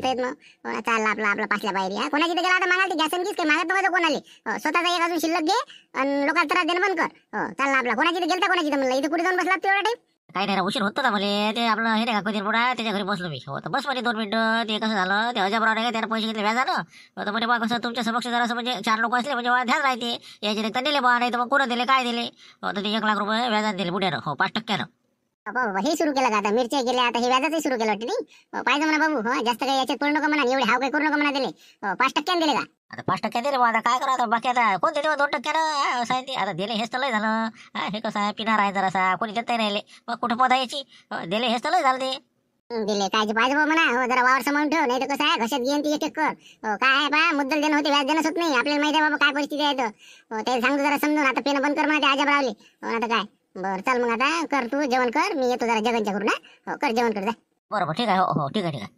येत आहेत मग. चालला आपला आपला पासल्या बाहेर. हा कोणाची तर गेला आता मागायला गॅस आणखीच काही मागत नको कोणाले. स्वतःचा एक अजून शिल्लक घे आणि लोकांना त्रास देणं बंद कर. चालला आपला कोणाची तर गेलता कोणाची तर म्हणलं इथे कुठे जाऊन बसला तेवढा टाईम. काही नाही उशीर होत होता मला. ते आपलं हे नाही का कधी पुढा त्याच्या घरी बसलो मी. तर बस मध्ये 2 मिनिटं. ते कसं झालं ते अजबराव नाही का त्यानं पैसे घेतले व्याजानं. तर म्हणजे बा कसं तुमच्या समक्ष जरा असं म्हणजे 4 लोक असले म्हणजे ध्यान राहते याचे तर दिले बा, नाही तर मग कोण दिले काय दिले. तर ते 1 लाख रुपये व्याजाने दिले बुड्यानं. 5%. बाबा हे सुरू केलं का आता? मिरच्या गेल्या आता हे व्याजाचंही सुरू केलं वाटतं नाही. पाहिजे म्हणा बाबू. जास्त काही याच्यात करू नका म्हणा. एवढे हाव काही करू नका म्हणा दिले. 5% दिले का? आता 5% दिले बा. आता काय करा आता बाकी आता कोण दिले 2%. असं आहे ते. आता दिले हेच तर लय झालं. हे कसं आहे पिणार आहे जरासा कोणी देत नाही राहिले. मग कुठं पदा यायची. दिले हेच तर लय झालं ते. दिले कायचे पाहिजे बाबा म्हणा. जरा वावर सांभाळून ठेव, नाही तर कसं आहे घशात घेऊन ती एक कर. काय आहे बा मुद्दल देणं होते व्याज देणंच होत नाही. आपल्याला माहिती आहे बाबा काय परिस्थिती आहे. ते सांगतो जरा समजून. आता पेन बंद कर म्हणा ते आजब रावले. आता काय बरं चल मग आता कर तू जेवण कर. मी येतो जरा जगनच्या करून. कर जेवण कर जा. बरोबर ठीक आहे. हो ठीक आहे ठीक आहे.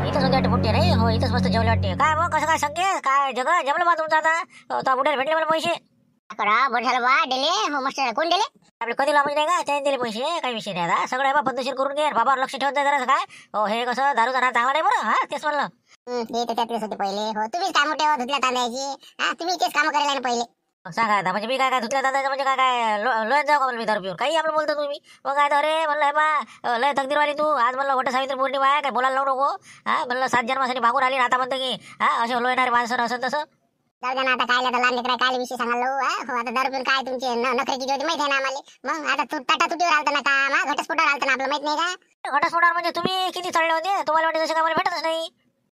इथंच होते वाटते बुट्टे नाही. हो इथंच मस्त जेवले वाटते. काय मग कसं काय संकेत काय जगं जमलं बा तुमचं आता? तो बुड्याला भेटले मला पैसे. बरं झालं बा दिले. हो मस्त कोण दिले? आपले कधी लांबच नाही का त्याने दिले पैसे. काही विषय नाही. आता सगळं आहे बा पद्धतशीर करून घे. बाबावर लक्ष ठेवत जाय जरासं काय. हो हे कसं दारू जाणार चांगला नाही बरं. तेच म्हणलं. ते तर त्यातलेच होते पहिले. हो तुम्हीच कामं ठेवा धुतल्या तांदळाची. तुम्ही तेच कामं करायला ना पहिले. सांगा आता म्हणजे मी काय धुतल्या दादाचं म्हणजे काय लोयत जाऊ का म्हणलं मी दारू पिऊन काही आपलं बोलतो तुम्ही. मग काय तर अरे म्हणलं हे बा लय तकदीरवाली तू. आज म्हणलं वट सावित्री पौर्णिमा आहे काय बोलायला लावू नको. म्हणलं 7 जन्मासाठी मागून आली आता म्हणतं की असे लोयणारे माणसं असं तसं. जाऊ द्या ना आता काय आता लहान लेकरा काय विषय सांगायला हो. आता दारू पिऊन काय तुमचे नखरेची होती माहिती आहे ना आम्हाला. मग आता तू ताटा तुटीवर आलता ना काम. घटस्फोटावर आलता ना आपलं माहित नाही का? घटस्फोटावर म्हणजे तुम्ही किती चढले होते. तुम्हाला वाटते जसे काय मला भेटतच नाही.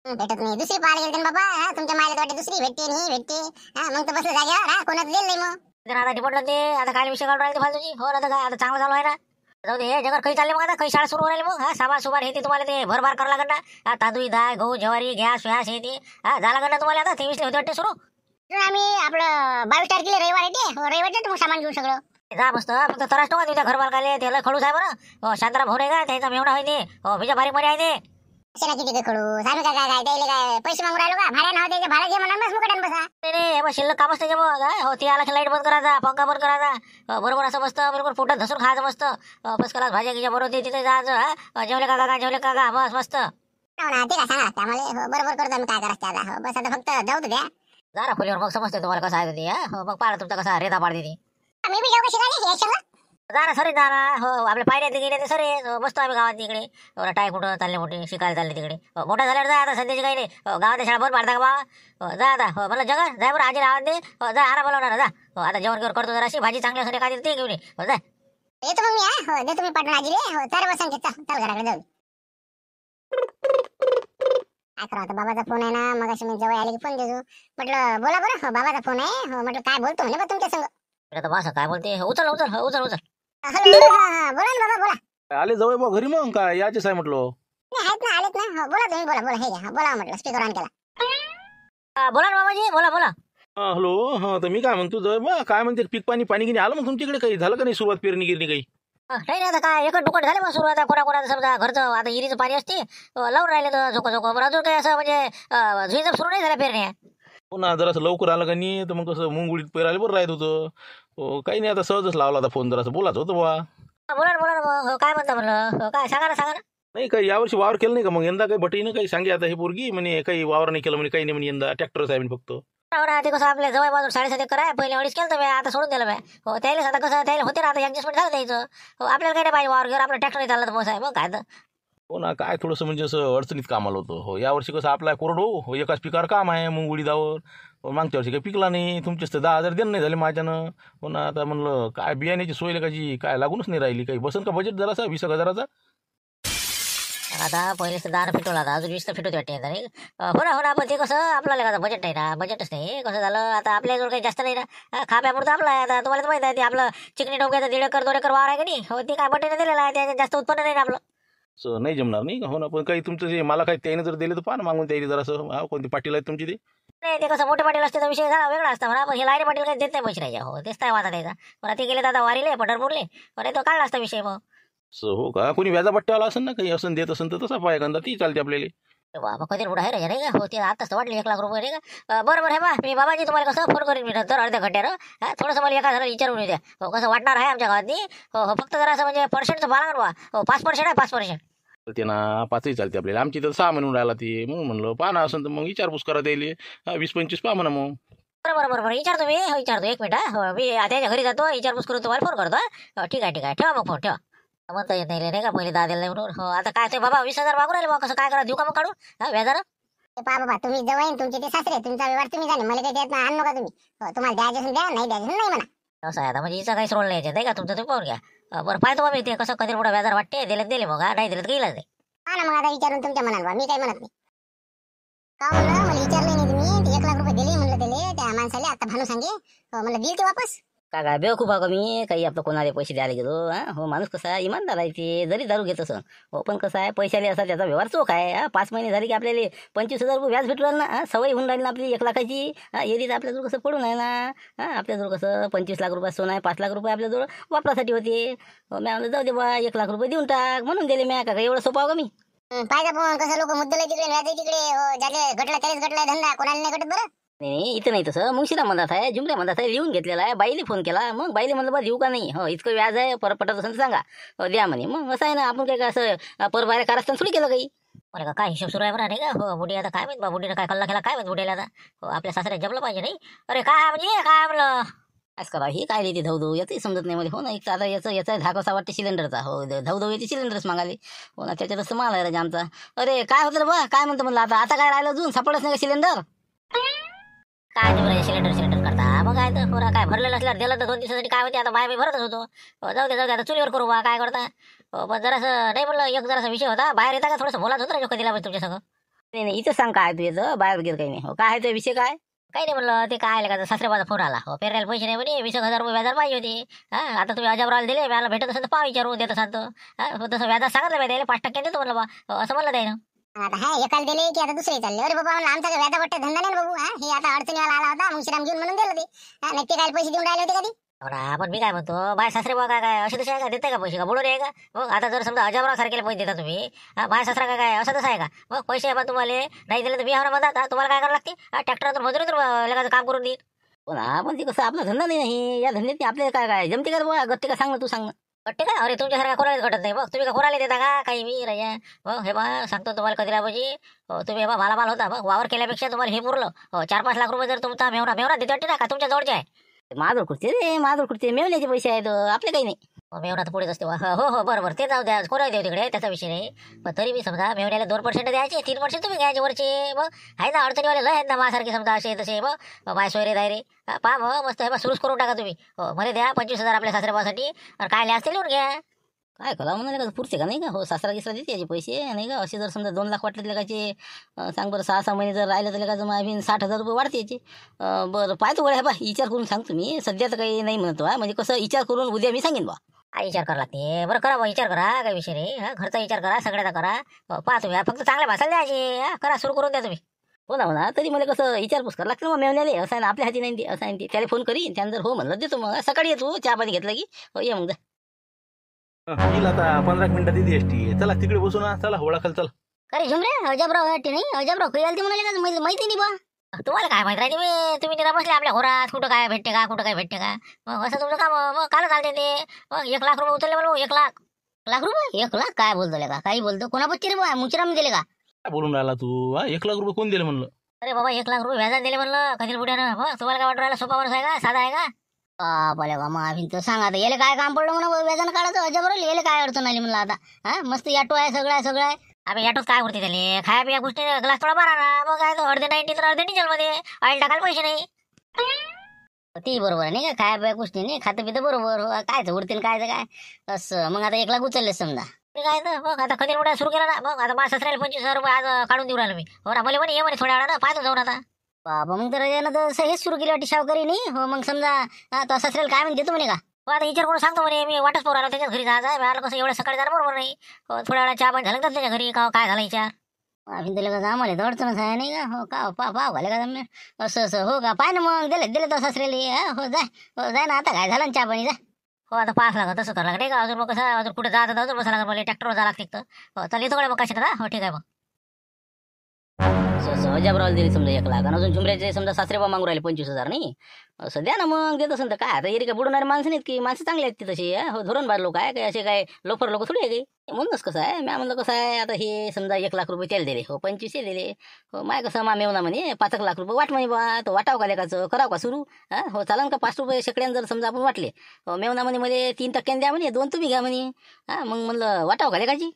भेटत नाही. दुसरी पाहायला गेलते ना बाबा. तुमच्या मायला वाटते दुसरी भेटते नाही भेटते. मग तर बसलं जाग्यावर. कोणाचं दिलं नाही मग. आता निपटलं ते. आता काय विषय काढून राहिले फालतूची. हो ना काय आता चांगलं चालू आहे ना. जाऊ दे जगर काही चालले मग आता काही शाळा सुरू राहिले मग. सामान सुमार हे ते तुम्हाला ते भरभार करावं लागेल ना. तांदूळ डाळ गहू ज्वारी गॅस व्यास हे ते झालं लागेल ना तुम्हाला. आता 23 होते वाटते सुरू. आम्ही आपलं 22 तारखेला रविवार येते. रविवार येते मग सामान घेऊन सगळं. जा मस्त. फक्त त्रास नका तुझ्या घर बालकाले. त्याला खडूस आहे बरं. शांताराम भाऊ नाही का त्याचा मेवणा आहे ते. बिजा भारी मध्ये आहे ते. कशाला किती काय खडू आम्ही काय काय त्याला काय पैसे मागून राहिलो का? भाड्या नाव द्यायचे भाडं घे म्हणा बस मुकटान बसा. नाही मग शिल्लक कामच त्याच्या मग. हो ते आला की लाईट बंद करायचा पंखा बंद करायचा. बरोबर असं मस्त बरोबर पोटात धसून खायचं मस्त. बस कलास भाज्या गिज्या बरोबर तिथे जायचं. जेवले का जेवले का बस मस्त. हो ना ते काय सांगा आम्हाला. बरोबर करतो आम्ही काय करायचं आता. बस आता फक्त जाऊ द्या. जरा खोलीवर मग समजते तुम्हाला कसं आहे ते. मग पाहिलं तुमचा कसा रेता पाडते ती. मी बी जाऊ कशी जा सरे जा ना. हो आपल्या पायऱ्यात गेले ते सरे बसतो आम्ही गावात तिकडे. टाय कुठं चालले मोठे शिकायला चालले तिकडे. मोठा झाल्यावर जा आता सध्याची काही नाही. गावात शाळा बंद पाडता का बाबा. जा आता मला जगा जाय बरं आजी आवाज दे. जा आरा बोलवणार जा. आता जेवण घेऊन करतो जराशी भाजी चांगली असते काय ते घेऊन ये. जा येतो मग मी. हो देतो मी पाठवून आजीले. तर बस चल घराकडे जाऊ. काय करा आता बाबाचा फोन आहे ना. मग अशी मी जवळ आले की फोन देतो. म्हटलं बोला बरं. बाबाचा फोन आहे. म्हटलं काय बोलतो म्हणे बा तुमच्या संग. तर बस काय बोलते. उचल उचल उचल उचल. हॅलो बोला ना बाबा बोला. आले जवळ बा घरी मग काय याचेच आहे म्हटलं. आहेत ना आलेत ना. बोला तुम्ही बोला बोला. हे घ्या बोला म्हटलं स्पीकर ऑन केला. बोला ना बाबाजी बोला बोला. हॅलो. तर मी काय म्हणतो जवळ बा काय म्हणते पीक पाणी गिनी आलं मग तुमच्याकडे काही झालं का नाही सुरुवात पेरणी गिरणी काही? नाही आता काय एकच दुकान झाले मग सुरू. आता कोणाकोणाचं समजा घरचं आता इरीचं पाणी असते लावून राहिले तर झोको बरं अजून काही असं म्हणजे झुईजप सुरू नाही झाल्या पेरण्या. हो ना जरासं लवकर आलं का नाही तर मग कसं मुंग उडीत पेरायला बरं राहत होतं. काही नाही आता सहजच लावला होता फोन. जरासं बोलायचं होतं बा. बोला ना मग काय म्हणता म्हणलं. काय सांगा ना. नाही काही यावर्षी वावर केलं नाही का मग यंदा काही बटीनं काही सांगे आता हे पोरगी म्हणे काही वावर नाही केलं म्हणे काही नाही म्हणे यंदा ट्रॅक्टरच आहे म्हणे फक्त. हो ना ते कसं आपल्या जवळ बाजूला 7.5 एकर आहे. पहिले अडीच केलं तर आता सोडून दिलं बाय. हो त्याला आता कसं त्याला होते ना आता ऍडजस्टमेंट झालं द्यायचं. हो आपल्याला काय नाही पाहिजे वावर घर आपलं ट्रॅक्टर चाललं तर बस आहे मग काय तर. हो ना काय थोडंसं म्हणजे असं अडचणीत काम आलं होतं. हो यावर्षी कसं आपला कोरड हो एकाच पिकावर काम आहे मग उडीदावर. मागच्या वर्षी काही पिकला नाही. तुमचेच तर 10,000 देणं नाही झाले माझ्यानं. हो ना आता म्हणलं काय बियाण्याची सोय लगाची काय लागूनच नाही राहिली. काही बसन का बजेट जरासा 20 हजाराचा. आता पहिले तर 10 फिटवला आता अजून 20 फिटवते वाटते नाही. हो ना पण ते कसं आपल्याला आता बजेट नाही ना. बजेटच नाही कसं झालं आता आपल्याजवळ काही जास्त नाही ना. खाप्यापुरतं आपलं आहे. आता तुम्हाला तर माहिती आहे ते आपलं चिकनी डोक्याचं 1.5 एकर 2 एकर वावर आहे का नाही. हो ते काय बटेने दिलेलं आहे. त्याच्यात जास्त उत्पन्न नाही ना आपलं. नाही जमणार नाही. हो ना पण काही तुमचं जे मला काही त्याने जर दिले तर पाहा मागून त्याने जरासं. कोणती पाटील आहेत तुमची ते? नाही ते कसं मोठे पाटील असते तर विषय झाला वेगळा असता म्हणा. पण हे लाईन पाटील काही देत नाही पैसे नाही. हो तेच काय वाचा द्यायचा. पण ते गेले आता वारीले पंढरपूरले. पण तो काढला असता विषय मग. हो का कोणी व्याजापट्ट्यावाला असेल ना काही असं देत असेल तर तसा पाय एखादा ती चालते आपल्याला. बाबा कधी बुडा आहे रे नाही का. हो ते आताच वाटले 1 लाख रुपये नाही का. बरोबर आहे बा मी बाबाजी तुम्हाला कसं फोन करीन मी नंतर अर्ध्या घंट्यानं. थोडंसं मला एका जरा विचारून द्या. हो कसं वाटणार आहे आमच्या गावातनी. हो फक्त जरा असं म्हणजे पर्सेंटचं पाला बा. हो 5% आहे 5%. चालते ना, 5ही चालते आपल्याला. आमची तर 6 म्हणून राहिला ती. मग म्हणलं पहा ना असं तर मग विचारपूस करा त्याले. 20-25 पहा म्हणा मग. बरोबर बरोबर विचारतो मी. हो विचारतो, एक मिनिट. हो मी त्याच्या घरी जातो, विचारपूस करून तुम्हाला फोन करतो. हो ठीक आहे ठीक आहे, ठेवा मग फोन ठेवा. म्हणता येत नाही का पहिले 10 दिला नाही म्हणून. हो आता काय ते बाबा 20,000 मागून राहिले मग कसं काय करा, देऊ का मग काढून व्याजानं? पहा बाबा, तुम्ही जवळ तुमचे ते सासरे, तुमचा व्यवहार तुम्ही जाणे, मला काही त्यात आण नका तुम्ही. तुम्हाला द्यायचे असेल द्या, नाही द्यायचे असेल नाही म्हणा. असं आहे आता, म्हणजे हिचा काहीच रोल नाही नाही का तुमचं, तुम्ही पाहून घ्या. बरं पाहतो बाबा ते कसं कधी पुढे व्याजार वाटते, दिले मग नाही दिलं तर गेलं नाही. हा ना, मग आता विचारून तुमच्या मनाला, मी काही म्हणत नाही. का म्हणलं मला विचारलं नाही तुम्ही, ते 1 लाख रुपये दिले म्हणलं त्याला, त्या माणसाला आता भानू सांगे म्हणलं दिल ते वापस. काय बेवकूफ आहे का मी? काही आपलं कोणाला पैसे द्यायला गेलो हो? माणूस कसा आहे, इमानदार आहे ते, जरी दारू घेत असं हो, पण कसं आहे पैशाले असा त्याचा व्यवहार चोख आहे. 5 महिने झाले की आपल्याला 25,000 रुपये व्याज भेटू राहिलं ना. सवय होऊन राहिली ना आपली 1 लाखाची. एरीत आपल्याजवळ कसं पडून आहे ना. आपल्याजवळ कसं 25 लाख रुपये सोनं आहे, 5 लाख रुपये आपल्याजवळ वापरासाठी होते. मी म्हणलं जाऊ दे बा, 1 लाख रुपये देऊन टाक म्हणून दिले मी. का एवढं सोपं का मी? पाहिजे पण कसं लोक मुद्दल तिकडे व्याज तिकडे, ज्याचे घटला त्यालाच घटलाय धंदा, कोणाला नाही घटत बरं. नाही इथं नाही तसं. मुंशीला म्हणत आहे, जुमल्या म्हणत आहे, लिहून घेतलेला आहे. बाईले फोन केला, मग बाईले म्हणलं बा देऊ का नाही, हो इतकं व्याज आहे, परत पटत असेल तर सांगा, हो द्या म्हणे. मग असं आहे ना, आपण काय असं परबाहेर कारस्थान थोडी केलं काही. बरं का काय हिशोब सुरू आहे बरं नाही का? हो बुढी आता काय माहित बा, बुढीनं काय कल्ला केला काय माहित बुढीला आता. हो आपल्या सासऱ्यात जमलं पाहिजे नाही. अरे काय म्हणजे काय म्हणलं असं करा, ही काय लिहिते धवधव, याचंही समजत नाही मला. हो ना, एक आता याचा धाक असा वाटते सिलेंडरचा. हो धवधव याचे सिलेंडरच मागाले. हो ना, त्याच्यात असं माल आहे राजा आमचा. अरे काय होतं रे बा, काय म्हणतो म्हणलं आता काय राहिलं अजून, सापडच नाही का सिलेंडर? काय तुम्ही सिलेंडर करता मग काय तर पुरा काय भरलेलं असल्यावर दिलं तर 2 दिवसासाठी काय होते. आता बाय मी भरतच होतो. जाऊ दे आता चुलीवर करू बा, काय करता. पण जरासं नाही म्हणलं, एक जरासा विषय होता, बाहेर येता का थोडंसं बोलायचं होतं ना कधीला तुमच्या सगळं. नाही इथं सांग काय तू याचं, बाहेर वगैरे काही नाही. हो काय आहे तो विषय काय? काही नाही म्हणलं, ते काय आलं का सासऱ्याबाचा फोन आला. हो पेरायला पैसे नाही म्हणे, 20,000 रुपये व्याजार पाहिजे होते. आता तुम्ही अजाबराला दिले, मला भेटत असेल तर पाहा विचारू देत असाल तर. तसं व्याजार सांगितलं पाहिजे 5% देतो म्हणलं बा, असं म्हणलं त्यानं. आता हा एकाला दिले की आता दुसरे चालले. अरे बाबा म्हणलं, आमचा व्याजा वाटतं धंदा नाही ना बाबू. हे आता अडचणीवाला आला होता, मुंशीराम घेऊन म्हणून दिलं ते. नाही ते काय पैसे देऊन राहिले होते कधी. हो ना, पण मी काय म्हणतो, बाय सासरे बा काय काय असे तसे आहे का, देते का पैसे का, बोलून आहे का? मग आता जर समजा अजाबराव सारखेला पैसे देता तुम्ही, बाय सासरा काय काय असं तसं आहे का? मग पैसे बा तुम्हाला नाही दिले तर मी हवं म्हणतात, तुम्हाला काय करावं लागते, ट्रॅक्टरवर मजुरी तर लगाचं काम करून देईल. हो ना, पण ते कसं आपला धंदा नाही, या धंद्यात आपल्याला काय काय जमते का बुवा, गत्ते का सांग ना, तू सांग ना. वाटते का? अरे तुमच्यासारखा कोणालाच घटत नाही. मग तुम्ही का कोणाला देता का काही मी राजा? मग हे बा सांगतो तुम्हाला कधी राहायची. तुम्ही बा मालामाल होता, मग वावर केल्यापेक्षा तुम्हाला हे पुरलं. 4-5 लाख रुपये जर तुमचा मेवना देते वाटते ना का तुमच्या जवळचे आहे. माजूर खुर्ची रे, माजूर खुर्ची मेवण्याचे पैसे आहेत आपले काही नाही. मेवना तर पुढेच असते. हो बरोबर, ते जाऊ द्या, कोणाला देऊ तिकडे, त्याचा विषय नाही. पण तरी मी समजा मेवण्याला 2% द्यायचे, 3% तुम्ही घ्यायचे वरचे. मग आहे ना अडचणीवाले लय आहेत ना माझ्यासारखे समजा असे तसे. मग माय सोयरे दायरे पहा मग मस्त हे बा सुरूच करून टाका तुम्ही. मला द्या 25,000 आपल्या सासऱ्याबासाठी, आणि काय असते लिहून घ्या. काय करा म्हणाले का, पुरते का नाही का? हो सासरा गिसरा देते याचे पैसे नाही का? असे जर समजा 2 लाख वाटले लेकाचे, सांग बरं 6-6 महिने जर राहिलं तर लेकाचं मागीन 60,000 रुपये वाढते याचे. बरं पाहतो बरं, हे बा विचार करून सांगतो मी. सध्या तर काही नाही म्हणतो म्हणजे कसं विचार करून उद्या मी सांगेन बा. काय विचार करा लागते, बरं करा बा विचार करा, काही विषय नाही. घरचा विचार करा, सगळ्याचा करा. पहा तुम्ही फक्त चांगल्या भाषाला द्यायचे. करा सुरू करून द्या तुम्ही. हो ना तरी मला कसं विचारपूस करावं लागतं मग मेवण्याले. असं आहे ना, आपल्या हाती नाही ते, असं आहे ते. त्याला फोन करीन, त्यानं जर हो म्हणलं देतो. मग सकाळी येतो, चहा पाणी घेतलं की हो ये मग जा. येईल आता 15 मिनिटात येते एसटी. चला तिकडे बसू ना, चला ओळखाल चला. अरे झुमरे, अजाबराव वाटते नाही, अजाबराव काही आलते म्हणाले का, माहिती नाही बा. तुम्हाला काय माहित राहते, तुम्ही तिला बसले आपल्या घरात, कुठं काय भेटते का, कुठं काय भेटते का. मग असं तुमचं काम. मग काल चालते ते. मग 1 लाख रुपये उचलले मला. 1 लाख रुपये 1 लाख काय बोलतो का, काही बोलतो. कोणा बच्चे रे बा, मुंशीराम दिले का? काय बोलून राहिला तू? 1 लाख रुपये कोण दिले म्हणलं? अरे बाबा 1 लाख रुपये व्याजाने दिले म्हणलं कधी बुड्यानं. मग तुम्हाला काय वाटून राहिला, सोपा माणूस आहे का, साधा आहे का? बोले बा, मग आम्ही तर सांगा याला काय काम पडलं म्हणून व्याजानं काढायचं. अजाबराव याला काय अडचण आली म्हणलं आता. मस्त ऑटो आहे, सगळं आहे. आम्ही याटोच काय करते त्याला, खाया पिया गोष्टी ग्लास थोडा मारा ना. मग काय अर्धे 90 तर अर्धे डिझेल मध्ये ऑइल टाकायला पैसे नाही. ती बरोबर आहे नाही का, खाया पिया गोष्टी नाही, खातं पितं बरोबर. कायच उडतील काय असं. मग आता 1 लाख उचलले समजा. काय तर मग आता कधी बुड्या सुरू केला ना. मग आता माझ्या सासऱ्याला 25,000 रुपये आज काढून देऊ राहिलो मी. हो ना, मला म्हणे ये म्हणे थोड्या वेळा ना, पाहतो जाऊन आता. बाबा मग तर यानं तर हेच सुरू केली वाटते शावकरी नाही. हो मग समजा तो सासऱ्याला काय म्हणते देतो म्हणे का? हो आता विचार करून सांगतो म्हणे, मी वाटच पोर आलो त्याच्या घरी जायचं आहे. मला कसं एवढ्या सकाळी जायला बरोबर नाही. थोड्या वेळा चहा पाणी झालं का त्याच्या घरी, का काय झालं विचार. आम्ही दिलं का आम्हाला तर अडचणच आहे नाही का. हो का पाव घाले का तुम्ही असं हो का, पाय ना मग दिले तो सासऱ्याला. हो जाय ना, आता काय झालं ना चहा पाणी जा. हो आता पास लागत तसं करावं लागेल का. अजून मग कसं अजून कुठे जात अजून बसा लागेल मला, ट्रॅक्टरवर जावं लागते तर. हो चालेल येतो कडे मग कशाला. हो ठीक आहे मग. अजाबराव दिली समजा 1 लाख, आणि अजून झुमऱ्याचे समजा सासरे बा मागू राहिले 25,000 नाही. असं द्या ना मग, देत असेल तर काय. आता एरी काय बुडवणारे माणसं नाहीत की, माणसं चांगले आहेत ती तशी. हो धोरणबाज लोक आहे काय, असे काय लोफर लोक थोडी आहे काही. म्हणूनच कसं आहे मी म्हणलं कसं आहे आता हे समजा 1,00,000 त्याला दिले हो 25 दिले हो माय कसं मेवना म्हणे 5,00,000 वाट म्हणे बा तो वाटाव का लेखाचं करावं का सुरू हो चालन का 5 रुपये शेकड्यानं जर समजा आपण वाटले हो मेवना म्हणे मध्ये 3% द्या म्हणे 2 तुम्ही घ्या म्हणे मग म्हणलं वाटाव का लेखाची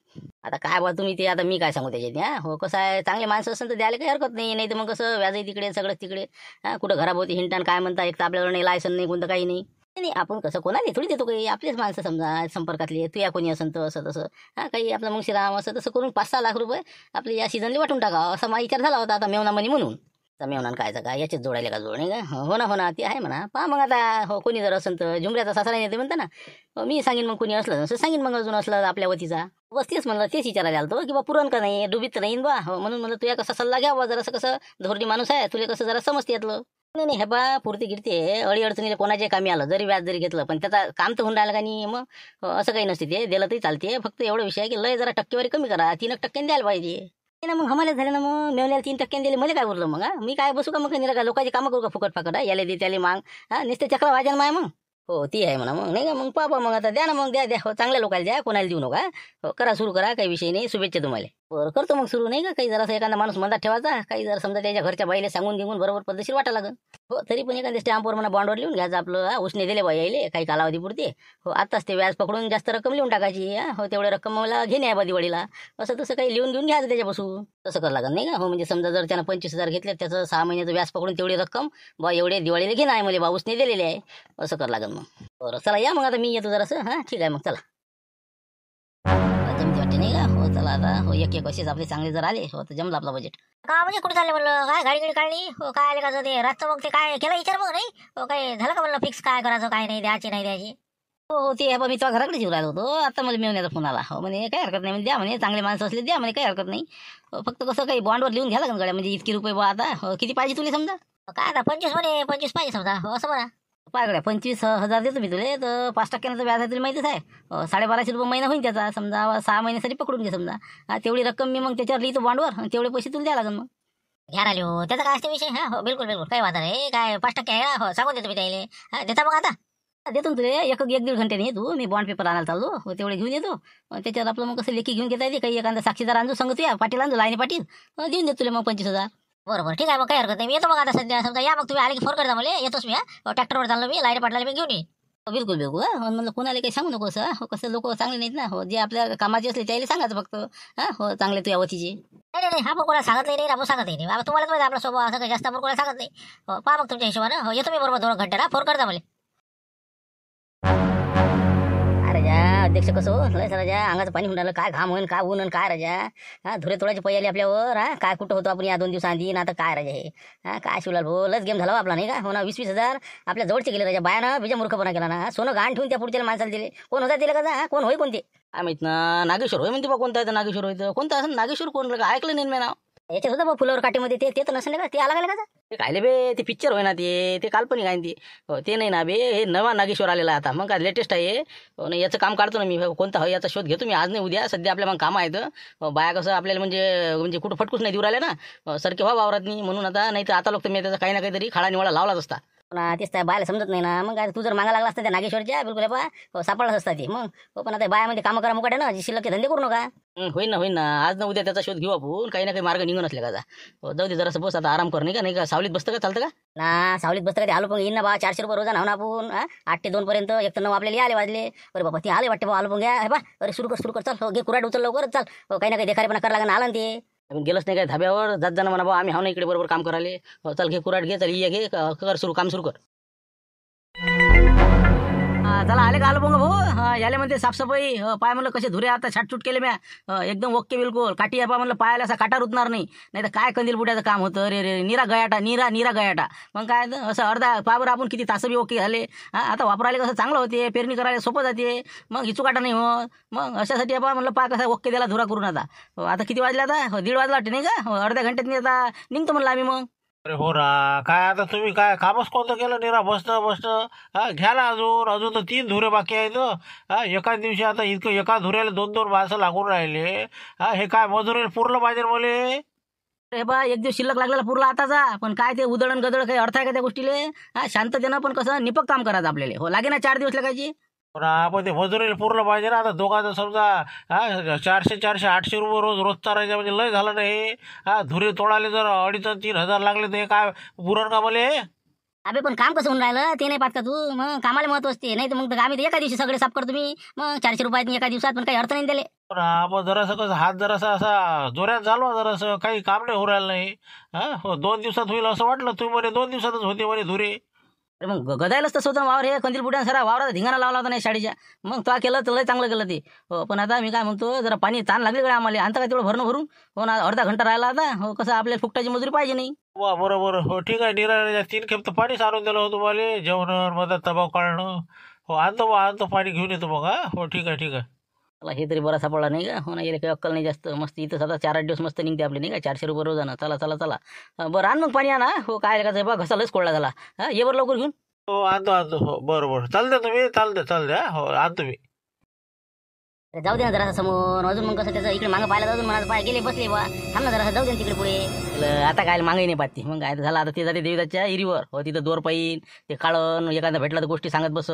आता काय बा तुम्ही ते आता मी काय सांगू त्याच्यात हो कसं आहे चांगले माणसं असेल तर द्यायला काही हरकत नाही तर मग कसं व्याजही तिकडे सगळंच तिकडे कुठं घराभोवती हिंटान काय म्हणता एक तर आपल्याकडे नाही लायसन नाही कोणतं काही नाही नाही आपण कसं कोणाला थोडी देतो काही आपलेच माणसं समजा संपर्कातले तू या कोणी असेल तर असं तसं काही आपलं मुंशीराम असं तसं करून 5-6 लाख रुपये आपले या सीझनला वाटून टाकावं असा माझा विचार झाला होता आता मेवना म्हणे म्हणून तर मेवनान कायचं काय याचेच जोडायला का जोड नाही का हो ना ते आहे म्हणा पहा मग आता हो कोणी जर असेल तर झुमऱ्याचा सासरा येते म्हणता ना मी सांगेन मग कोणी असलं असं सांगेन मग अजून असलं आपल्या वतीचा बस तेच म्हणलं तेच विचारायला आलतो की बा पुरण का नाही डुबीत नाही बा हो म्हणून म्हणलं तुया कसा सल्ला घ्यावा जरासं कसं धोरणी माणूस आहे तुला कसं जरा समजते यातलं नाही हे बा पुरती गिरते अडी अडचणीला कोणाचे कामी आलं जरी व्याज जरी घेतलं पण त्याचा काम तर होऊन राहिलं का नाही मग असं काही नसते ते दिलं तरी चालते फक्त एवढं विषय आहे की लय जरा टक्केवारी कमी करा 3% द्यायला पाहिजे ना मग आम्हाला झालं ना मग मेवल्याला 3% दिले मध्ये काय उरलं मग मी काय बसू का मग निरा का लोकांची कामं करू का फुकट फाकट याला दे त्याला माग नुसते चक्र वाजन माय मग हो ती आहे म्हणा मग नाही का मग पापा मग आता द्या ना मग द्या हो चांगल्या लोकांना द्या कोणाला देऊ नका हो करा सुरू करा काही विषय नाही शुभेच्छा तुम्हाला बरं करतो मग सुरू नाही का काही जरासा एखादा माणूस मनात ठेवायचा काही जर समजा त्याच्या घरच्या बाईला सांगून घेऊन बरोबर पद्धतशीर वाटा लागेल हो तरी पण एखाद्या स्टॅम्पवर म्हणा बॉन्डवर लिहून घ्यायचं आपलं उसने दिले बाई यायले काही कालावधी पुरते हो आताच ते व्याज पकडून जास्त रक्कम लिहून टाकायची हो तेवढ्या रक्कम मला घेणे आहे बा दिवाळीला असं तसं काही लिहून घेऊन घ्यायचं त्याच्यापासून तसं करावं लागेल नाही का हो म्हणजे समजा जर त्यानं 25,000 घेतले त्याचं 6 महिन्याचं व्याज पकडून तेवढी रक्कम बा एवढे दिवाळीला घेणं आहे मला बा उसने दिलेले आहे असं करावं लागेल मग बरं चला या मग आता मी येतो जरासं ठीक आहे मग चला जमते वाटते नाही का हो चला आता हो एक असेच आपले चांगले जर आले हो तर जमलं आपलं बजेट का म्हणजे कुठे चालले म्हणलं काय गाडी काढली हो काय आले का ते रातचं मग ते काय केलं विचार मग नाही हो काय झालं का म्हणलं फिक्स काय करायचं काय नाही द्यायची नाही द्यायची हो ते मी तुझ्या घराकडे येऊ राहिलो होतो आता मला मेवण्याचा फोन आला हो म्हणे काही हरकत नाही म्हणजे द्या म्हणे चांगले माणसं असले द्या म्हणे काही हरकत नाही फक्त कसं काही बॉन्डवर लिहून घ्या लागेल गाड्या म्हणजे इतकी रुपये बा आता किती पाहिजे तुला समजा काय आता 25 म्हणे 25 पाहिजे समजा हो असं म्हणा पायगड्या 25,000 देतो मी तुले तर 5% व्याज आहे तुला माहितीच आहे 1250 रुपये महिना होईल त्याचा समजा 6 महिन्यासाठी पकडून घे समजा तेवढी रक्कम मी मग त्याच्यावर लिहितो बॉन्डवर तेवढे पैसे तुला द्या लागेल मग घ्या राहिलो त्याचा काय असते विषय हो बिलकुल काही वादा नाही काय 5% आहे हो सांगून देतो मी त्याला देता मग आता देतो ना तुले एक 1-1.5 घंट्याने येतो मी बॉन्ड पेपर आणायला चाललो तेवढे घेऊन येतो त्याच्यावर आपलं मग कसं लेखी घेऊन घेता येते काही एखादा साक्षीदार आणतो सांगतो या पाटील आणतो लाईने पाटील देऊन देतो तुला मग 25,000 बरोबर ठीक आहे मग काही हरकत नाही मी येतो मग आता सध्या समजा या मग तुम्ही आले की फोन करता मला येतोच मी ट्रॅक्टरवर चाललो मी लाईट पाटला मी घेऊन येईन बिलकुल बिलकुल म्हणलं कोणाला काही सांगू नको असं कसं लोक चांगले नाहीत ना हो जे आपल्या कामाचे असले त्याला सांगायचं फक्त हो चांगले तुझ्या वतीचे नाही आपण कोणाला सांगितलं नाही आपण सांगत नाही आता तुम्हालाच माहिती आपला स्वभाव असं काही जास्त आपण कोणाला सांगत नाही पहा मग तुमच्या हिशोबानं हो येतो मी बरोबर 2 घंटे फोन करता मला राजा अध्यक्ष कसं हो लय राजा अंगाचं पाणी होऊन राहिलं काय घाम होईन काय ऊन काय राजा धुरे तोडायचे पै आले आपल्यावर काय कुठं होतो आपण या 2 दिवसांनी आता काय राजा हे काय शिवलाल भाऊ लस गेम झाला आपला नाही का हो ना 20,000 आपल्या जवळचे गेले राजा बायानं बीजा मूर्खपणा केला ना सोनं गाण ठेवून त्या पुढच्या माणसाला दिले कोण होता दिले का कोण होय कोणते काय माहित ना नागेश्वर होय म्हणते बा कोणता आहे नागेश्वर होय कोणता असं नागेश्वर कोण ऐकलं नाही मी नाव याच्यात होतं बा फुलावर काटेमध्ये ते तर नसेल का ते आला का ते कायले बे ते पिक्चर होय ना ते काल्पनिक आहे ते ते नाही ना बे हे नवा नागेश्वर आलेला आता मग काय लेटेस्ट आहे नाही याचं काम काढतो ना मी कोणता हो याचा शोध घेतो मी आज नाही उद्या सध्या आपल्या मग काम आहेत बाया कसं आपल्याला म्हणजे कुठं फटकूच नाही देऊ राहिले ना सारखे व्हा वावरात नाही म्हणून आता नाही तर आता लोक मी त्याचा काही ना काहीतरी खाडा निवाडा लावलाच असता तेच त्या बायला समजत नाही ना मग तू जर मागा लागला असता त्या नागेश्वरच्या बिलकुल बा सापडलाच असता ते मग पण आता बायामध्ये कामं करा मुकाटे ना शिल्लक धंदे करू नका होईन ना आज ना उद्या त्याचा शोध घेऊ आपण काही ना काही मार्ग निघून असले का जाऊ दे जरासं बस आता आराम कर नाही का सावलीत बसतं का चालतं का ना सावलीत बसतं का ते आलो पण येईन ना बा 400 रुपये रोजा ना आपण 8 ते 2 पर्यंत एक तर 9 आपल्याला आले वाजले अरे बाबा ते आले वाटते बा आलो पण घ्या बा अरे सुरू कर चल घे कुराड उचल लवकर चाल काही ना काही देखारेपणा करा लागेल आला ते गेलंच नाही काय धाब्यावर जात जाणं म्हणा बा आम्ही हाव ना इकडे बरोबर काम करायला चल घे कुराड घे चल ये घे कर सुरू काम सुरू कर चला आले का आलो बघ भाऊ याले म्हणते साफसफाई पाय म्हणलं कसे धुरे आता छाटछूट केले म्या एकदम ओके बिलकुल काठी आहे पा म्हणलं पायाला असा काटा रुतणार नाही तर काय कंदील बुड्याचं काम होतं रे निरा गयाटा मग काय असं अर्धा पावर आपण किती तास बी ओके झाले आता वापरायला कसं चांगलं होते पेरणी करायला सोपं जाते मग हिचू काटा नाही हो मग अशासाठी आपण म्हणलं पा कसा ओके त्याला धुरा करून आता किती वाजले आता 1:30 वाजला वाटते नाही का अर्ध्या घंट्यात नाही आता निघतो म्हणलं आम्ही मग अरे हो ना काय आता तुम्ही काय कामच कोणतं केलं निरा बसणं घ्या ना अजून तर 3 धुरे बाकी आहेत एकाच दिवशी आता इतकं एका धुऱ्याला 2-2 माणसं लागून राहिले हे काय मजुरीला पुरलं पाहिजे मले अरे बा एक दिवस शिल्लक लागलेला पुरला आताचा पण काय ते उदळण गदळ काही अर्थ आहे का त्या गोष्टीले शांततेनं पण कसं निपक काम करायचं आपल्याला हो लागे ना 4 दिवस लागायची पण आपण ते मजुरीला पुरलं पाहिजे ना. आता दोघांचं समजा 400 400 800 रुपये रोज रोज चारायचे म्हणजे लय झालं नाही. धुरे तोडाले जर 2,500-3,000 लागले तर हे काय पुरण का मला? अबे पण काम कसं होऊन राहिलं ते नाही पाहत का तू? मग कामाला महत्व असते, नाही तर मग आम्ही तर एका दिवशी सगळे साफ करतो मी. मग 400 रुपयात एका दिवसात पण काही अर्थ नाही दिले. पण आपण जरासं कसं हात जरासा असा जोऱ्यात झालो, जरासं काही काम नाही होऊ राहिलं नाही. हो 2 दिवसात होईल असं वाटलं. तुम्ही म्हणे 2 दिवसातच होते म्हणे धुरे. अरे मग गदायलाच तसं होतं वावर. हे कंदील बुड्या सरा वावरात धिंगाणा लावला होता नाही शाळेच्या. मग तो केलं तर लय चांगलं केलं ते. हो पण आता मी काय म्हणतो, जरा पाणी ताण लागली का आम्हाला? आणता का तेवढं भरणं भरून? हो ना, अर्धा घंटा राहिला आता. हो कसं आपल्याला फुकटाची मजुरी पाहिजे नाही. वा बरोबर. हो ठीक आहे. निराळ्याच्या 3 खेप तर पाणीच आणून दिलं होतं तुम्हाला. जेवण मदत तबाव काढणं. हो आणतो पाणी घेऊन येतो मग. हो ठीक आहे ठीक आहे. चला हे तरी बरा सापडला नाही का? हो ना, याला काही अक्कल नाही जास्त. मस्त इथं आता 4-8 दिवस मस्त निघते आपले नाही का? 400 रुपये रोजानं. चला चला चला. बरं आण मग पाणी आणा. हो काय का बा घसा लस कोळला झाला. ये बरं लवकर घेऊन. हो आणतो. हो बरोबर. चालते. हो आणतो मी. अरे जाऊ दे ना जरा समोर. अजून मग कसं त्याचं इकडे मागं पाहिलं अजून मला पाय गेले बसले बा. थांब ना जरा जाऊ दे ना तिकडे पुढे. आता काय मागही नाही पाहते. मग काय झालं आता ते जाते देवीदाच्या इरीवर. हो तिथं दोर पाईन ते काळण एखादा भेटला तर गोष्टी सांगत बस.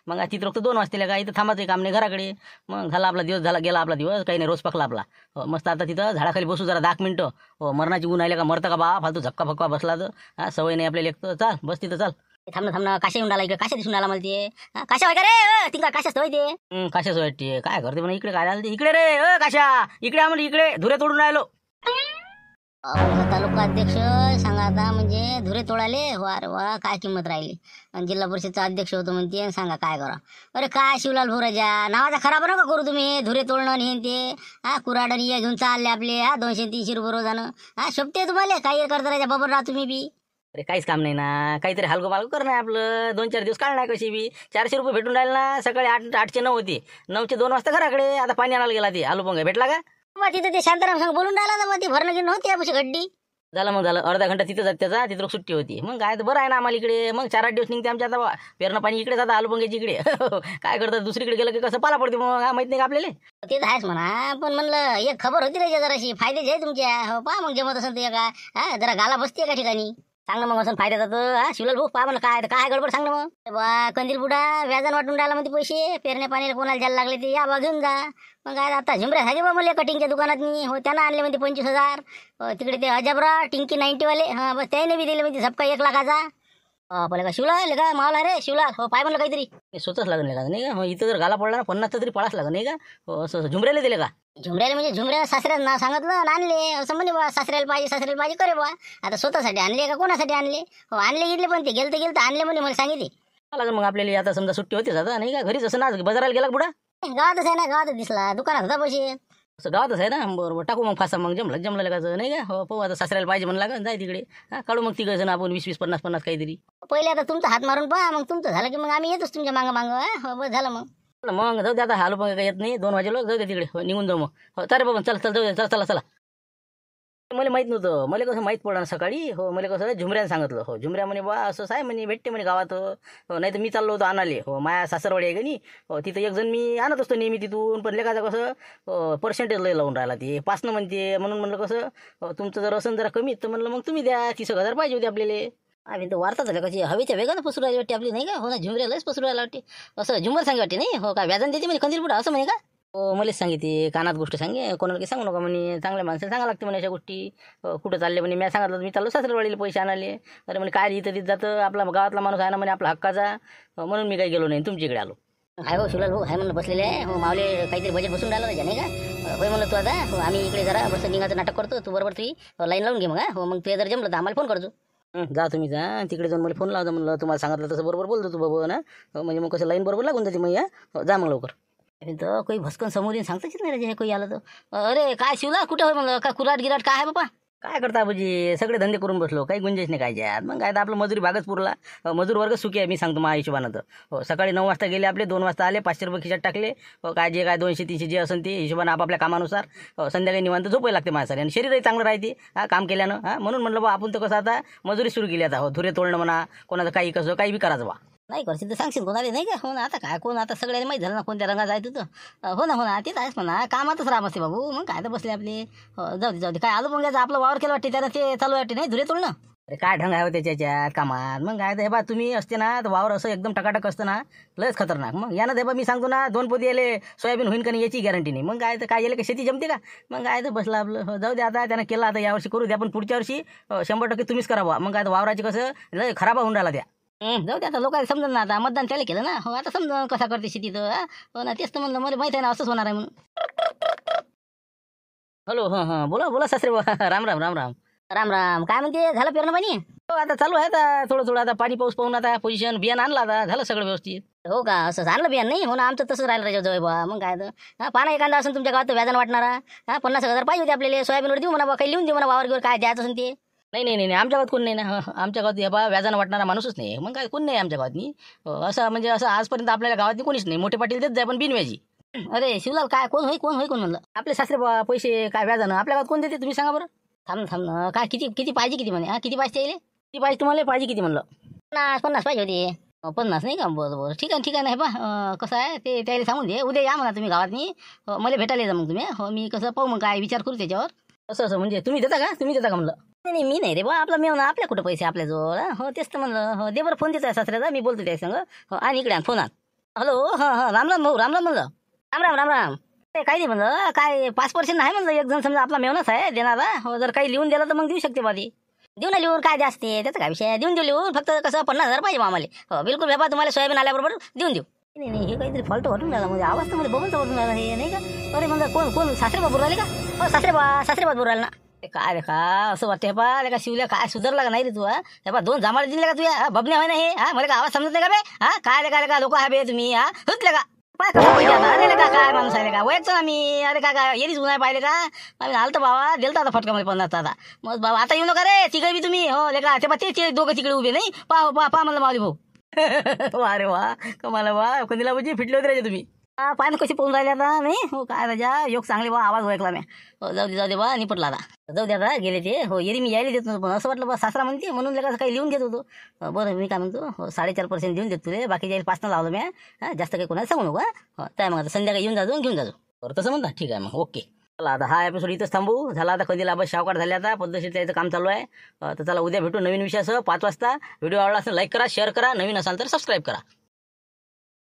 मग तिथं फक्त 2 वाजतील का? इथं थांबायचं काम नाही घराकडे. मग झाला आपला दिवस, झाला गेला आपला दिवस. काही नाही, रोज पकला आपला. हो मस्त आता तिथं झाडाखाली बसू जरा 10 मिनिटं. हो मरणाची ऊन आल्या का मरतं का बा? फालतू झपका फक्का बसला तर सवय नाही आपल्याला एकतं. चाल बस तिथं चाल. थांबणं काशा येऊन आला इकडे. काशा दिसून आला मला ते. काशा व्हाय का रे? तिंका काशाच होय ते. काशाच वाटते काय करते म्हणा. इकडे काय आलं ते? इकडे रे काशा इकडे आम्हाला इकडे धुरे तोडून राहिलो. तालुका अध्यक्ष सांगा आता, म्हणजे धुरे तोडाले. अरे वा काय किंमत राहिली. आणि जिल्हा परिषदचा अध्यक्ष होतो म्हणते. सांगा काय करा. अरे काय शिवलाल भोराजा नावाचा खराब नका करू तुम्ही. धुरे तोडणं हे ते कुराड या घेऊन चालले आपले 200-300 रुपये रोजानं. शोभते तुम्हाला काही करता राजा बरोबर राहा तुम्ही बी. अरे काहीच काम नाही ना. काहीतरी हलगो मालगो करणं आपलं. 2-4 दिवस काढणार कशी बी. 400 रुपये भेटून राहिले ना. सकाळी 8चे 9 होते. 9चे 2 वाजता घराकडे. आता पाणी आणायला गेला ते आलू पंगा भेटला का? मग तिथं ते शांताराम संग बोलून राहिला तर मग ती भरणं घेऊन होती अशी गड्डी. झालं अर्धा घंटा तिथं जात त्याचा. तिथं सुट्टी होती. मग काय तर बरं आहे ना आम्हाला इकडे. मग 4-8 दिवस निघते आमच्या. आता पेरणं पाणी इकडे जातं आलू पंग्याची इकडे. काय करतात दुसरीकडे गेलं की कसं पाला पडते मग माहित नाही का आपल्याला. ते तर आहेच म्हणा. पण म्हणलं एक खबर होती रे जराशी फायद्याची आहे तुमच्या. हो पहा मग जमत असेल ते का जरा गाला बसते एका ठिकाणी. सांग ना मग असं फायदा जातं. शिवलाल भाऊ पहा म्हणलं काय गडबड सांग ना मग. बा कंदील बुडा व्याजानं वाटून राहिला म्हणते पैसे. पेरण्या पाण्याला कोणाला द्यायला लागले ते या बा घेऊन जा. मग काय आता झुमऱ्या सांगे बा मला कटिंगच्या दुकानात मी. हो त्यांना आणले म्हणते 25,000. तिकडे ते अजबरा टिंकी 90 वाले बस त्याने बी दिले म्हणते झपका 1 लाखाचा. पहिले का शिवलाल का मावला रे शिवलाल. हो पाय म्हणलं काहीतरी स्वतःच लागलं का नाही का? हो इथं जर गाला पडला ना 50 तरी पळाच लागत नाही का? हो असं झुमऱ्याला दिले का? झुमऱ्याला म्हणजे झुमऱ्या सासऱ्याला ना सांगितलं आणले असं म्हणे बा. सासऱ्याला पाहिजे करे बा. आता स्वतःसाठी आणले का कोणासाठी आणले? हो आणले गेले पण ते गेलं आणले म्हणे मला सांगितले. लागेल मग आपल्याला आता समजा सुट्टी होतीच आता नाही का? घरीच असं ना बाजाराला गेला बुडा. गावातच आहे ना. गावातच दिसला. दुकानात होता पैसे. असं गावातच आहे ना. बरोबर टाकू मग फासा. मग जमलं का नाही का? हो पाहू आता सासऱ्याला पाहिजे म्हणून लागेल जाय तिकडे. काढू मग तिघं जण आपण 20-20 50-50 काहीतरी. पहिले आता तुमचा हात मारून पहा. मग तुमचं झालं की मग आम्ही येतोच तुमच्या मागं. हो बस झालं मग जाऊ दे आता. हालू पण काही येत नाही. 2 वाजे लोक जाऊ दे तिकडे. हो निघून जाऊ मग. हो तर बाबा चल जाऊ दे. चला मला माहित नव्हतं. मला कसं माहित पडलं सकाळी. हो मला कसं झुमऱ्यानं सांगितलं. हो झुमऱ्या म्हणे बा असं आहे म्हणे भेटते म्हणे गावात. हो नाही तर मी चाललो होतो आणाले. हो माया सासरवाडी आहे का नाही. हो तिथं एक जण मी आणत असतो नेहमी तिथून. पण लेखाचं कसं पर्सेंटेज लय लावून राहिला ते 5 म्हणते. म्हणून म्हणलं कसं तुमचं जर असेल जरा कमी तर म्हणलं मग तुम्ही द्या. 30,000 पाहिजे होते आपल्याला. आम्ही तर वार्ता झाल्या कशी हवेच्या वेगानं पसरू राहिली वाटते आपली नाही का? हो ना झुमऱ्यालाच पसरू राहिला वाटते. असं झुमर सांगे वाटते नाही. हो का व्याजान देते म्हणजे कंदील बुडा असं म्हणे का? हो मलाच सांगितले कानात गोष्ट सांगे. कोणाला काही सांगू नका म्हणे. चांगल्या माणसाला सांगा लागते म्हणे अशा गोष्टी. कुठं चालले म्हणे. मी सांगितलं मी चाललो सासरवाडीला पैसे आणाले. अरे म्हणे काय इथं तिथं जातं. आपला गावातला माणूस आहे ना म्हणे आपला हक्काचा. म्हणून मी काही गेलो नाही तुमच्याकडे आलो. हाय हो शिवलाल भाऊ हाय म्हणलं बसलेले आहे. हो मावले काहीतरी बजेट बसून राहिलं त्याच्या नाही का? होय म्हणलं तू आता. हो आम्ही इकडे जरा बस निघाचं नाटक करतो. तू बरोबर ती लाईन लावून घे मग. हो मग ते जर जमलं तर आम्हाला फोन करतो. जा तुम्ही जा तिकडे जाऊन मला फोन लावतो म्हणलं. तुम्हाला सांगितलं तसं बरोबर बोलतो तू बाबा ना. म्हणजे मग कसं लाईन बरोबर लागून जाते मग. हो जा मग लवकर. तर काही भस्कन समोर येऊन सांगताच नाही राजे काही आलं तर. अरे काय शिवला कुठं होय म्हणलं का कुराट गिराट काय आहे बाबा? काय करता बाबूजी सगळे धंदे करून बसलो. काही गुंजाईश नाही काय. मग काय तर आपलं मजुरी भागच पुरला. मजूर वर्ग सुखी आहे मी सांगतो माझ्या हिशोबानं तर. हो सकाळी 9 वाजता गेले आपले 2 वाजता आले. 500 रुपये खिशात टाकले. हो काय जे काय 200-300 जे असेल ते हिशोबानं आपापल्या कामानुसार. हो संध्याकाळी निवांत झोपायला लागते माझ्यासाठी. आणि शरीरही चांगलं राहते काम केल्यानं. म्हणून म्हणलं बा आपण तर कसं आता मजुरी सुरू केली आता. हो धुरे तोडणं म्हणा कोणाचं काही कसं काही बी करायचं बा. नाही करशील तर सांगशील कोणाला नाही का? हो ना आता काय कोण आता सगळ्यांना माहीत झालं ना कोणत्या रंगाचं आहे तिथं. हो ना तेच आहेच म्हणा. कामातच राहा बसते बाबू. मग काय तर बसले आपले. हो जाऊ दे काय आलू पंग्याचं आपलं वावर केलं वाटते त्याला ते चालू वाटते नाही धुरे तोडणं. अरे काय ढंग आहे हो त्याच्यात कामात. मग काय तर हे बा तुम्ही असते ना तर वावर असं एकदम टकाटक असतं ना, लयच खतरनाक. मग यानं हे बा मी सांगतो ना 2 पोती याले सोयाबीन होईन का नाही याची गॅरंटी नाही. मग काय तर काय याले का शेती जमते का. मग काय तर बसला आपलं. हो, जाऊ दे आता त्यानं केलं, आता यावर्षी करू द्या, पण पुढच्या वर्षी 100% तुम्हीच करा बुवा. मग काय तर वावराची कसं लय खराब होऊन राहिला त्या. जाऊ दे आता, लोकांना समजून ना, आता मतदान त्याला केलं ना. हो आता समजा कसा करते शेती तर. हो ना, तेच तर म्हणलं, मला माहिती आहे ना असंच होणार आहे म्हणून. हॅलो, हां हां, बोला बोला सासरे बुवा. राम राम राम राम. राम राम. काय म्हणते, झालं पेरणं पाणी? हो आता चालू आहे, आता थोडं थोडं आता पाणी पाऊस पाहून आता पोझिशन बियाणं आणला, आता झालं सगळं व्यवस्थित. हो का, असं आणलं बियाण नाही? हो ना, आमचं तसंच राहिलं राजा जवळ बा. मग काय तर पाना एखादा असेल तुमच्या गावात व्याजानं वाटणारा. 50,000 पाहिजे होते आपल्याला. सोयाबीनवर देऊ म्हणा बा, काही लिहून देऊ म्हणा वावरवर काय द्यायचं असेल ते. नाही नाही नाही, आमच्या गावात कोण नाही ना. आमच्या गावात हे बा व्याजानं वाटणारा माणूसच नाही. मग काय कोण नाही आमच्या गावातनी. असं म्हणजे असं आजपर्यंत आपल्या गावातनी कोणीच नाही. मोठे पाटील देत जाय पण बिनव्याजी. अरे शिवलाल, काय कोण होई कोण होई कोण म्हणलं? आपले सासरे बा पैसे काय व्याजानं आपल्या गावात कोण देते तुम्ही सांगा बरं. थांब थांब, काय किती किती पाहिजे किती म्हणे? किती पाहिजे येईल? किती पाहिजे तुम्हाला, पाहिजे किती म्हणलं? 50 पाहिजे होती. 50 नाही का? बरं बरं, ठीक आहे ठीक आहे. नाही बा, कसं आहे ते त्याला सांगून दे, उद्या या म्हणा तुम्ही गावातनी. मला भेटायला जा मग तुम्ही. हो, मी कसं पाहू मग, काय विचार करू त्याच्यावर. असं असं म्हणजे तुम्ही देता का, तुम्ही देता का म्हणलं? नाही मी नाही रे बा, आपला मेवना आपल्या कुठं पैसे आपल्याजवळ. हो तेच तर म्हणलं. हो दे बरं, फोन देतोय सासऱ्याचा, मी बोलतो त्या संग. हो आणि इकडे आण फोन आण. हॅलो, हां हां, राम राम भाऊ, राम राम म्हणलं. राम राम राम राम. ते काही नाही म्हणलं, काय 5% नाही म्हणलं, एक जण समजा आपला मेवनाच आहे देणारा. हो जर काही लिहून दिलं तर मग देऊ शकते बा ती. देऊ ना लिहून, काय जास्त आहे त्याचा काय विषय. देऊ लिहून, फक्त कसं 50,000 पाहिजे आम्हाला. हो बिलकुल भेपा, तुम्हाला सोयाबीन आल्याबरोबर देऊन देऊ. नाही नाही, हे काहीतरी फॉल्ट वाटून राहिला म्हणजे, आवाज तर मध्ये बबनचा वाटून राहिला हे, नाही का? अरे म्हणजे कोण कोण, सासरे बाबू राहिले का? हो सासरे बा बोलू राहिले ना. ते काय रे का असं वाटतं बा, रे का शिवल्या काय सुधारला का नाही रे तू? हे बा 2 जांभळे दिले का तुया बबने होय ना हे? मला का आवाज समजत नाही का बे? काय रे का लोक आहे बे तुम्ही? हुतले का पाय का पाहिजे आता? अरे का काय माणूस आहे का वयच ना मी. अरे काय येरीच उन्हाय पाहिले का? आम्ही आलतो बाबा, दिलता आता फटका मध्ये 50 आता. मग बाबा आता येऊ नका रे तिकडे बी तुम्ही. हो लेका ते बा ते दोघं तिकडे उभे नाही. पा म्हणलं माऊली भाऊ. वा रे वा, कमाला वा, कंदीला म्हणजे फिटले होते रे तुम्ही. पाय ना कशी पोहून राहिले आता नाही. हो काय राजा, योग चांगले बा, आवाज ओळखला मी. हो जाऊ दे बा, निपटला आता. जाऊ दे आता, गेले ते. हो येरी मी यायला देत नव्हतो, पण असं वाटलं बा सासरा म्हणते म्हणून लेका काही लिहून देत होतो. बरं मी काय म्हणतो, हो 4.5% देऊन देत तुले, बाकी जाईल 5 लावलं मी. जास्त काही कोणाला सांगू नको. हो काय मग आता संध्याकाळी येऊन जातो, घेऊन जातो. बरं तसं म्हणता, ठीक आहे मग, ओके. चला आता हा एपिसोड इथंच थांबू. झाला आता कधी लाभ शावकाट झाले, आता पद्धतशीर त्याचं काम चालू आहे. तर चला उद्या भेटू नवीन विषयासह 5 वाजता. व्हिडिओ आवडला असेल लाईक करा, शेअर करा, नवीन असाल तर सबस्क्राईब करा.